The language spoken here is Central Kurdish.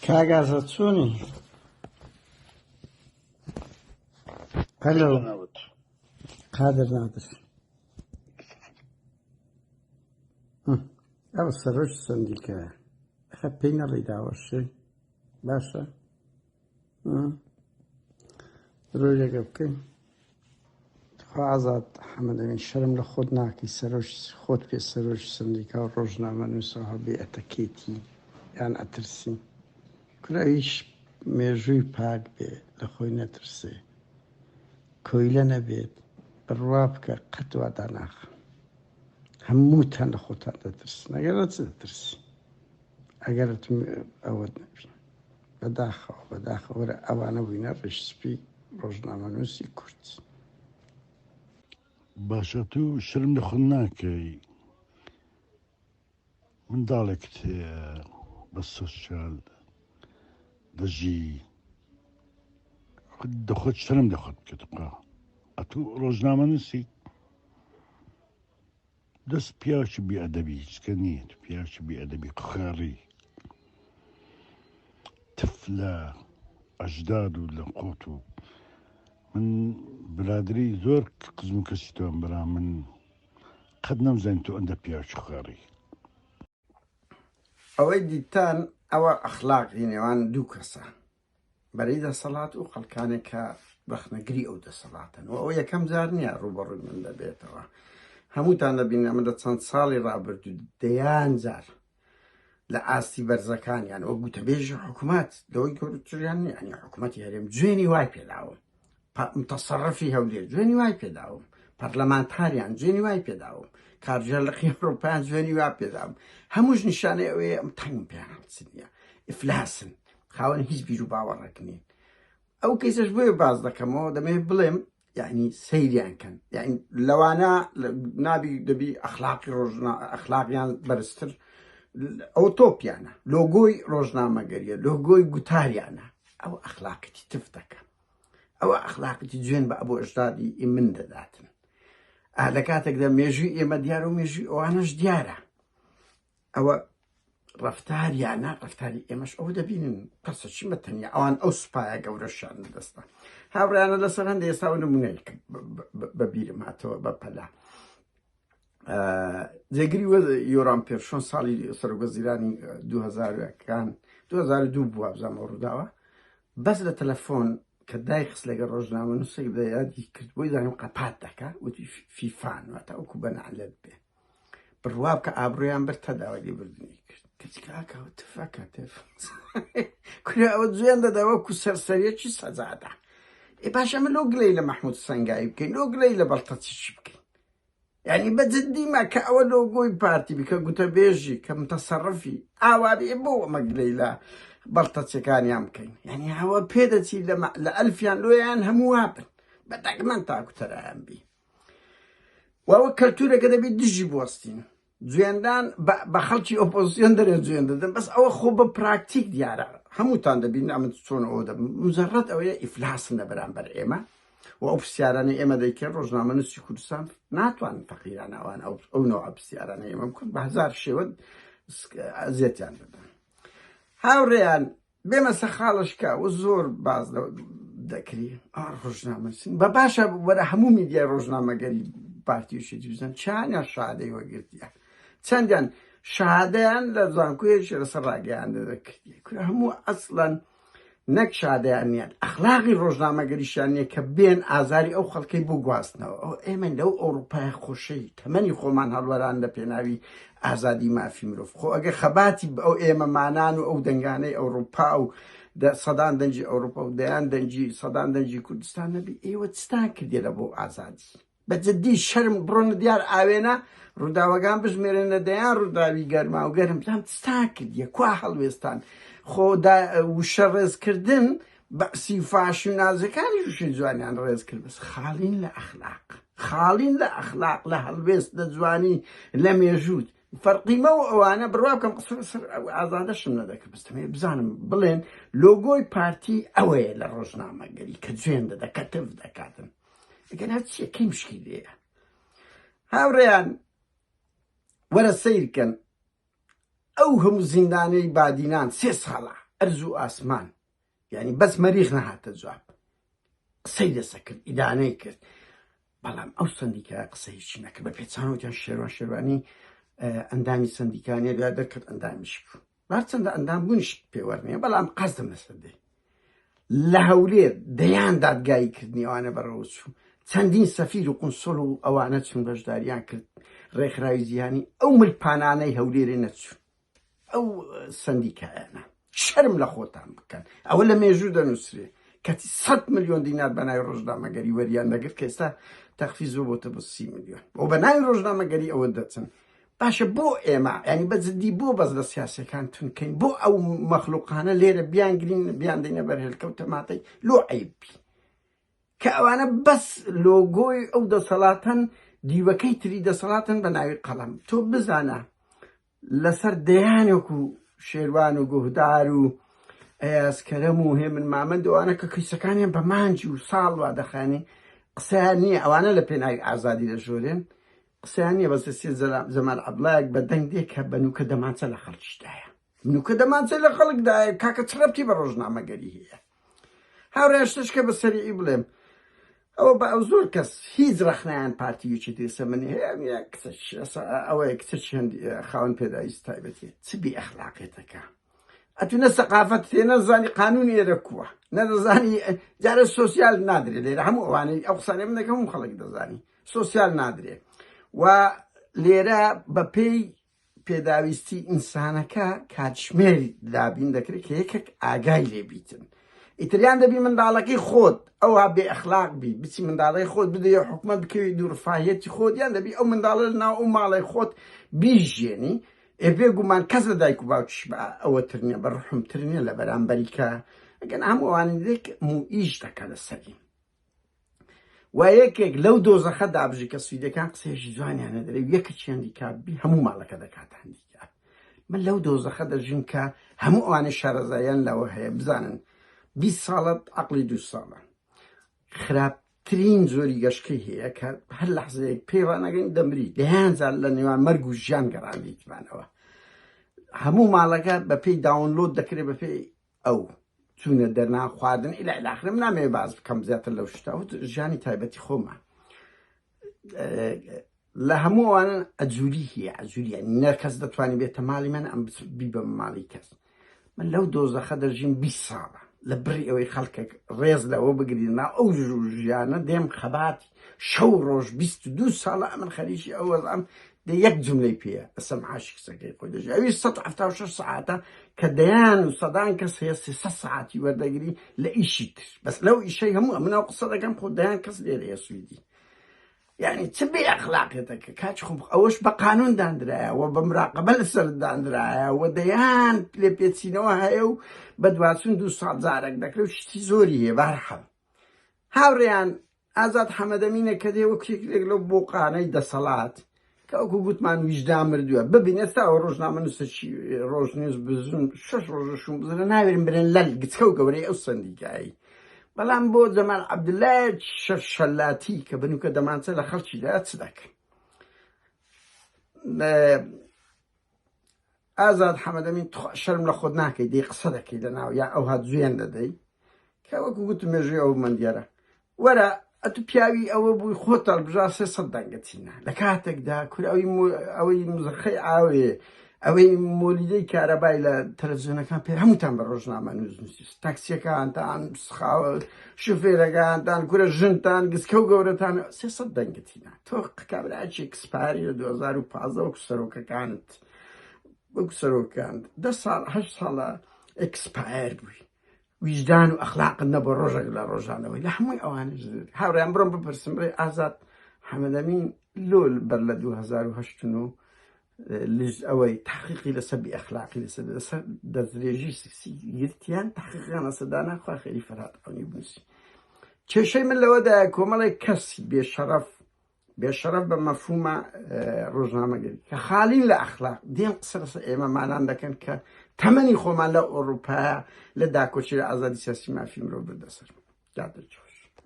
کاغذە چۆنی؟ هەلۆ قادر نادر ئەو سەرۆژ سندیکەیە خە پێی نەڵێ داوەشێ باشە ڕۆژێکە بکەین ئازاد حەمەد ئەمین شەرم لە خۆت ناکەی سەرۆژ خۆت پێ سەرۆژ سندیکا و ڕۆژنامە نووسەوە هەبێ ئەتەکێتی یان ئەترسی کورەویش مێژووی پاک بێ لە خۆی نەترسێ کۆیلە نەبێت بڕوا بکە قەت وا داناخە هەمووتان لە خۆتان دەترسن ئەگەرە چ دەترسی ئەگەرت ئەوەت نەبی بەداخەوە وەرە ئەوانە بووینە ڕێشسپی ڕۆژنامە نووسی کورد باشە تو شرم لە خۆت ناکەی منداڵێکت هەیە بە سۆسیال دەژی دەخۆت شرم لە خۆت بکەت بقا ئەتو ڕۆژنامە نووسی دەست پیاوی بێئەدەبی هیچکە نییە پیاوی بێئەدەبی قوخاڕی تف لە ئەژداد و لە قۆت و من برادری زۆر قزم و کەسی تۆم بەرا من قەت نەمزانین تۆ ئەندە پیاوی قوخاڕی ئەوەی دیتان ئەوە ئەخلاقی نێوان دوو کەسە بەرەی دەسەڵات و خەڵکانێک کە بەخنەگری ئەو دەسەڵاتن و ئەوە یەکەم جار نییە ڕوبەڕووی من دەبێتەوە هەمووتان دەبین ئەمە لە چەند ساڵی ڕابردوو دەیان جار لە ئاستی بەرزەکانیان ئەو گوتەبێژی حکوومەت لەوەی گەورەتریان نیە ئەنی حکوومەتی هەرێم جوێنی وای پێداوم متەسەڕەفی هەولێر جوێنی وای پێداوم پەرلەمانتاریان جوێنی وای پێداوم کارژێرڵقی ئەوڕۆپایان جوێنی وای پێداوم هەمووش نیشانەی ئەوەیە ئەم تەنگم پێیان نییە ئیفلاسن خاوەن هیچ بیر و باوەڕێک نین ئەو کەیسەش بۆیە باز دەکەمەوە دەمەوێت بڵێم یعنی سەیریان کەن یعنی لەوانە نابی دەبی ئەخلاقیان بەرزتر ئەو تۆپیانە لۆگۆی ڕۆژنامەگەریە لۆگۆی گوتاریانە ئەو ئەخلاقەتی تف دەکەن ئەوە ئەخلاقەتی جوێن بە ئەبوو ئەژدادی من دەداتن لە کاتێکدا مێژووی ئێمە دیارە و مێژووی ئەوانەش دیارە ئەوە ڕفتاریانە ڕفتاری ئێمەش ئەو دەبینن قەسەچی بەتەنیا ئەوان ئەو سوپایە گەورەشان دەستە هاوڕیانە لەسەر هەندە ئێستا نمونەی بەبیرم هاتەوە بە پەلا جێگری یۆران پێرشۆن ساڵی سەرۆکوەزیرانی 2002 بووە بزانمە ڕووداوە بەس لە تەلەفۆن کە دایخست لەگەڵ ڕۆژنامە نووسێک دەیادی کرد بۆی زانیم قەپات دەکات وتی فیفان واتە ئەوکو بەنعلەت بێ بڕوا بکە ئابڕۆیان بەر تەداوەی بردننی کرد کچکاکەوە تفەکە تف کورە ئەوە جوێن دەداوەکو سەرسەریەکی سەجادا باش ئەمە لۆ گلەی لە مەحموود سەنگایی بکەین لۆ گلەی لە بەڵتەچیشی بکەین یعنی بەجددیمە کە ئەوە لۆگۆی پارتی بکە گوتەبێژی کە متەسەڕەفی ئاوا بێ بۆ ئەمە گلەی لە بەڵتەچەکانیان بکەین یعنی ئەوە پێدەچی لە ئەلفیان لۆیان هەموو وابن بە دەگمەن تاکوتەرایان بی وەوە کەلتورێکە دەبێت دژی بوەستین جوێندان بە خەڵکی ئۆپۆزیسیۆن دەرێن جوێن دەدەن بەس ئەوە خۆ بە پراکتیک دیارە هەمووتان دەبین ئەمە چۆن ئەوە دەبن مزەڕەت ئەوەیە ئیفلاسن لە بەرامبەر ئێمە و ئەو پرسیارانەی ئێمە دەیکەن ڕۆژنامە نووسی کوردستان ناتوانن فەقیرانە ئەوان ئەو نوع پرسیارانەی ئێمە بکەن بە هەزار شێوە ئەزیەتیان بدەن هاوڕێیان بێمە سەخاڵشکە و زۆر باز دەکری ڕۆژنامە بە باشە وەرە هەموو میدیای ڕۆژنامەگەری پارتی و شێتی بزن چیانە شادەی وەگرتیە چەندیان شادیان لە زانکۆیەکی لەسەر ڕاگەیان دەکردی کورە هەموو ئەسڵەن نەک شادیان نیان ئەخلاقی ڕۆژنامەگەریشیان نییە کە بێن ئازاری ئەو خەڵکەی بۆ گواستنەوە ئەو ئێمە لەو ئەوروپای خۆشەی تەمەنی خۆمان هەڵوەران لە پێناوی ئازادی مافی مرۆڤ خۆ ئەگە خەباتی ئەو ئێمە مانان و ئەو دەنگانەی ئەوروپا و سەدان دەنجی ئەوروپا و دەیان دەنجی سەدان دەنجی کوردستان نەبی ئێوە چستان کردێ لە بۆ ئازادی بەجددی شەرم بڕۆنە دیار ئاوێنە ڕووداوەکان بژمێرێنە دەیان ڕووداوی گەرما و گەرم بزانام چستان کردیە کوا هەڵوێستان خۆدا وشە ڕێزکردن بەسی فاش و نازەکانی ژوشی جوانیان ڕێز کرد بەس خاڵین لە ئەخلاق خاڵین لە ئەخلاق لە هەڵوێست لە جوانی لە مێژووت فەرقیمە و ئەوانە بڕوا بکەم قسە سەر ئازادەشم نەدەکرد بستەمێ بزانم بڵێن لۆگۆی پارتی ئەوەیە لە ڕۆژنامەگەری کە جوێن دەدە کە تف دەکاتن ئەگەر چیەکەی مشکیلەیە هاوڕێیان وەرە سیرکەن ئەو هەموو زیندانەی بادینان 3 ساڵە ئەرز و ئاسمان، یعنی بەس مەریخ نەهاتە جواب، قسەی لەسەر کرد، ئیدانەی کرد. بەڵام ئەو سندیکە قسە هیچی نەکرد، بە پێچانەوەیان شێروانی ئەندامی سندیکانیە دوای دەکرد، ئەندامیش بوو، هەرچەندە ئەندام بوونیش پێوەەر نییە، بەڵام قەزدەم لەسەر دێ لە هەولێر دەیان دادگایی کردنی ئەوانە بەڕەوە چوو، چەندین سەفیر و قونسڵ و ئەوانە چون بەشداریان کرد ڕێکخراوی جیهانی، ئەو ملپانانەی هەولێرێ نەچوو، ئەو سندیکایانە شەرم لە خۆتان بکەن. ئەوە لە مێژوو دەنووسرێ کەتی 100 ملیۆن دینار بەناوی ڕۆژنامەگەری وەریان دەگرت کە ئێستا تەخفیز بۆتە بە 30 ملیۆن، ئەو بەناوی ڕۆژنامەگەری ئەوە دەچن. باشە بۆ ئێمە ینی بەجددی بۆ بەس لە سیاسەکان تونکەین، بۆ ئەو مەخلوقانە لێرە بیانگرین بیان دەینە بەرهێلکەوتە ماتەی لۆ عیبی کە ئەوانە بەس لۆگۆی ئەو دەسەڵاتن، دیوەکەی تری دەسەڵاتن بە ناوی قەڵەم. تۆ بزانە لەسەر دەیانێک و شێروان و گوهدار و ئەیاسکەرەم و هێمن مامەند ئەوانە کە کەیسەکانیان بە مانجی و ساڵ وا دەخانی، قسەیان نییە، ئەوانە لە پێناوی ئازادی دەژۆرێن، قسەیان نییە بەس سێ زەمال عەبدوڵایەک بە دەنگ دێ کە بەنووکە دەمانچە لە خەڵکیشدایە، بنووکە دەمانچە لە خەڵکدایە، کاکە چ رەبتی بە ڕۆژنامەگەری هەیە؟ هاوڕێیان شتشکە بە سەریعی بڵێم، ئەوە بە ئەو زۆر کەس هیچ رەخنەیان پارتیویەکی دێسەمەنی هەیە، ئەوەیە کچەکی خاوەن پێداویست تایبەتیە، چ بێ ئەخلاقێتەکە؟ ئەتوونە سەقافەت تێ نەزانی قانون ئێرە کووە، نەدەزانی جارە سۆسیال نادرێت لێرە، هەموو ئەوانەی ئەو قسانێ من دەکەم هەموو خەڵک دەزانی سۆسیال نادرێت. و لێرە بە پێی پێداویستی ئینسانەکە کاتژمێری دابین دەکرێت کە یەکێک ئاگای لێبیتن، ئیتریان دەبی منداڵەکەی خۆت ئەوها بێ ئەخلاق بی بچی منداڵەی خۆت بدەی حکومەت بکەوی دوورفاهەتی خۆت، یان دەبی ئەو منداڵە لەناو ئەو ماڵی خۆت بیژێنی. بێگومان کەس لە دایک و باوکیش بە ئەوە تر نییە، بە ڕحمتر نییە لە بەرامبەری کە ئەگەن هەموو ئەوانەی دێک ئیش دەکە لەسەری. و یەکێک لەو دۆزەخە دابژی کە سویدەکان قسەیەکی جوانیانە دەرێ، یەکێکی هەندیکاپی هەموو ماڵەکە دەکات هەندیکاپ. من لەو دۆزەخە دەژیم کە هەموو ئەوانەی شارەزاییان لەوە هەیە، بزانن 20 ساڵت عەقڵی 2 ساڵە، خراپترین زۆری گەشتکەی هەیە کە هەر لەحزەیەک پێی ڕانەگەین دەمری، دەیان جار لە نێوان مەرگ و ژیان گەڕاندیتمانەوە. هەموو ماڵەکە بە پێی داونلۆد دەکرێت، بە پێی ئەو چونە دەرنا خواردن ئیلا ئیلاخر. من نامەوێت باز بکەم زیاتر لەو شتە، ژیانی تایبەتی خۆمان لە هەموو ئەوانە ئەجووری هەیە، ئەجووری نە کەس دەتوانێت بێتە ماڵی من ئەم بی بە ماڵی کەس. من لەو دۆزەخە دەژیم 20 ساڵە لە بڕی ئەوەی خەڵکێک ڕێز لەوە بگرین ئەو ژیانە دێم خەباتی شەو ڕۆژ 22 ساڵە ئەمن خەریکی ئەو وەزعم دە یەک جملەی پێە ئەسەم عاشق قسەکەی خۆی دەژی ئەوی 176 ساعتە کە دەیان و سەدان کەس هەیە 300 ساعتی وەردەگری لە ئیشی تر، بەس لەو ئیشەی هەموو من ئەو قسە دەکەم خۆ دەیان کەس لێرەیە سویدی. یعنی چ بێ ئەخلاقێتەکە کاچ خۆ ئەوەش بە قانون دانرایە و بە مراقەبە لەسەر دانرایە و دەیان لێ پێچینەوە هەیە و بە دواتچوون 2 ساڵ جارێک دەکرێت و شتی زۆری هەیە. بەهەرحاڵ هاوڕێیان ئازاد حەمەدەمینە کە دێ وەکێک لەو بۆقانەی دەسەڵات کە ئەوکو گوتمان ویژدا مردووە، ببین ئێستا ئەو ڕۆژنامە نووسەکی ڕۆژنێز بزن 6 ڕۆژەشون بزنە ناوێرن برن لەل گچکە و گەورەی ئەو سندیکایی. بەڵام بۆ جەمال عەبدوڵایەک شەلاتی کە بنووکە دەمانچە لە خەڵکیدا چ دەکەن؟ ئازاد حەمەدەمین شەرم لە خۆت ناکەی دەی قسە دەکەی لەناو یا ئەو هات جوێن دەدەی کە وەکو گوتم مێژووی ئەو مەندیارە وەرە ئەتو پیاوی ئەوە بووی خۆت هەڵبژا 300 دەنگەچینە لە کاتێکدا کورە ئەوەی مزرخەی ئاوێ ئەوەی مۆلیدەی کارەبای لە تەلەڤیزیۆنەکان پێ هەمووتان بە ڕۆژنامە نووسی، تاکسیەکانتان شوفێرەکانتان کورە ژنتان گسکە و گەورەتان 300 دەنگەچینە. تۆ کابراایکی ئەکسپاری لە 2015 وەکو سەرۆکەکانت وەکو سەرۆکەکانت 10 ساڵ 8 ساڵە ئەکسپایر بووی، ویجدان و ئەخلاقت نەبوو ڕۆژێک لە ڕۆژانەوەی لە هەمووی ئەوانش هاوڕێیان بڕۆم بپرسم بڵێ ئازاد حەمەدەمین لۆل بەر لە 2008 ئەوەی تحقیقی لەسەر بێئەخلاقی لەسەر دەستدرێژی گرتیان تحقیقیان لەسەردانا خوا خێری فەرهادقەونی بنووسی. کێشەی من لەوەدایە کۆمەڵێک کەسی بێشەرەف بە مەفهومە ڕۆژنامەگەری کە خالین لە ئەخلاق دێن قسە لەسەر ئێمە مانان دەکەن کە تەمەنی خۆمان لە ئەوروپایە لە داکۆچی لە ئازادی سیاسی مافی مرۆڤ بردەسەر.